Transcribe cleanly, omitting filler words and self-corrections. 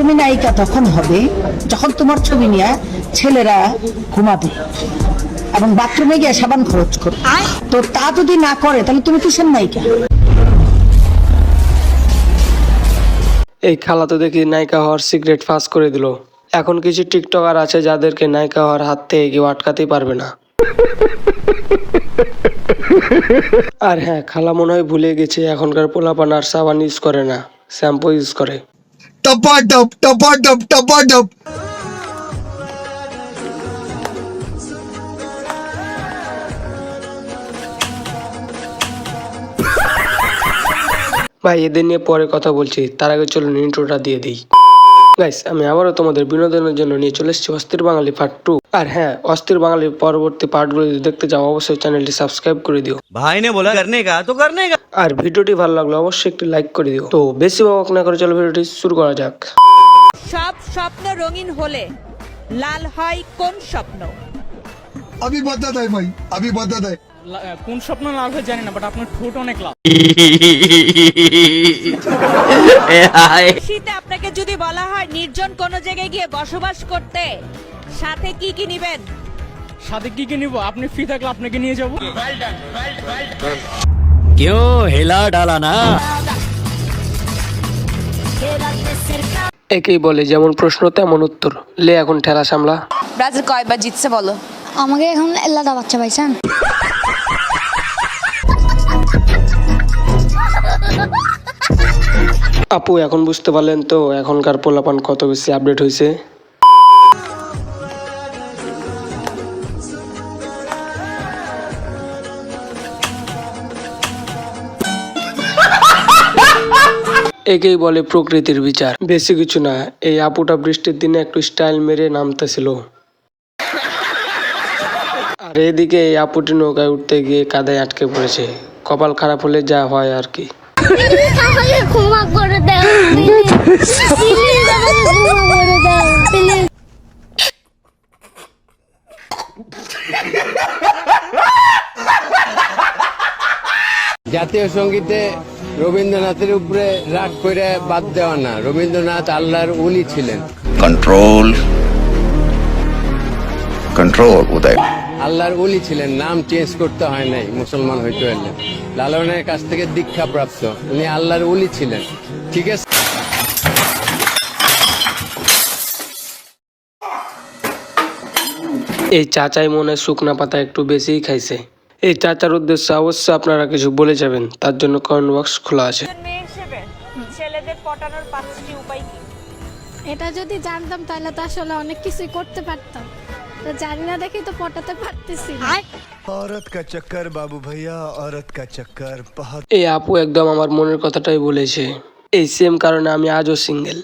তুমি নায়িকা তখন হবে যখন তোমার ছবি নিয়ে ছেলেরা ঘুমাবে এবং বাথরুমে গিয়ে সাবান খরচ করবে। তো তা যদি না করে তাহলে তুমি কিসের নায়িকা? এই খালা তো দেখি নায়িকা হওয়ার সিক্রেট ফাঁস করে দিল। এখন কিছু টিকটকার আছে যাদেরকে নায়িকা হওয়ার হাত থেকে কেউ আটকাতেই পারবে না। আর হ্যাঁ, খালা মনে হয় ভুলে গেছে এখনকার পোলাপান আর সাবান ইউজ করে না, শ্যাম্পু ইউজ করে। टपाटप टपाटप टपाटप। ভাই এদের নিয়ে পরে কথা বলছি, তার আগে চলুন ইন্ট্রোটা দিয়ে দিই। গাইস, আমি আবারও তোমাদের বিনোদনের জন্য নিয়ে চলে এসেছি অস্থির বাঙালি পার্ট 2। আর হ্যাঁ, অস্থির বাঙালির পরবর্তী পার্টগুলো যদি দেখতে চাও অবশ্যই চ্যানেলটি সাবস্ক্রাইব করে দিও। भाई ने बोला करने का तो करने का। আর ভিডিওটি ভালো লাগলে অবশ্যই একটি লাইক করে দিও। তো বেশি বক না করে চলো ভিডিওটি শুরু করা যাক। সব স্বপ্ন রঙিন হলে লাল হয় কোন স্বপ্ন? अभी बता दे भाई, अभी बता दे। কোন স্বপ্ন লাল হয়ে জানি না, বাট আপনার ঠোঁট অনেক লাল। শীতে আপনাকে যদি বলা হয় নির্জন কোন জায়গায় গিয়ে বসবাস করতে, সাথে কি কি নিবেন? সাথে কি কি নিব? আপনি ফ্রি থাকলে আপনাকে নিয়ে যাব। क्यों हिला डाला ना। একেই বলে যেমন প্রশ্ন তেমন উত্তর। লে এখন ঠেলা সামলা। ব্রাজিল কয়বার জিতছে বলো? আমাকে এখন এলাদা বাচ্চা পাইছেন। আপু এখন বুঝতে পারলেন তো এখনকার পোলাপান কত বেশি আপডেট হয়েছে। একেই বলে প্রকৃতির বিচার। বেশি কিছু না, এই আপুটা বৃষ্টির দিনে একটু স্টাইল মেরে নামতেছিল। আর এদিকে এই আপুটি নৌকায় উঠতে গিয়ে কাদায় আটকে পড়েছে। কপাল খারাপ হলে যা হয় আর কি। ক্ষমা করে দাও প্লিজ, আমাকে ক্ষমা করে দাও প্লিজ। জাতীয় সঙ্গীতে রবীন্দ্রনাথের উপরে রাগ করে বাদ দেওয়া না। রবীন্দ্রনাথ আল্লাহর ওলি ছিলেন। कंट्रोल कंट्रोल उदय। আল্লাহর ওলি ছিলেন, নাম চেঞ্জ করতে হয় নাই মুসলমান হইতে হলে। লালনের কাছ থেকে দীক্ষা প্রাপ্ত, উনি আল্লাহর ওলি ছিলেন। ঠিক আছে। এই চাচাই মনে হয় শুকনা পাতা একটু বেশিই খাইছে। এই চাচার উদ্দেশ্যে অবশ্যই আপনারা কিছু বলে যাবেন, তার জন্য কমেন্ট বক্স খোলা আছে। একজন মেয়ে হিসেবে ছেলেদের পটানোর 5টি উপায় কি? এটা যদি জানতাম তাহলে তো আসলে অনেক কিছুই করতে পারতাম, তো জানি না দেখি তো পটাতে পারতেছি না। औरत का चक्कर बाबू भैया, औरत का चक्कर बहुत। এই আপু একদম আমার মনের কথাটাই বলেছে। এই সেম কারণে আমি আজও সিঙ্গেল।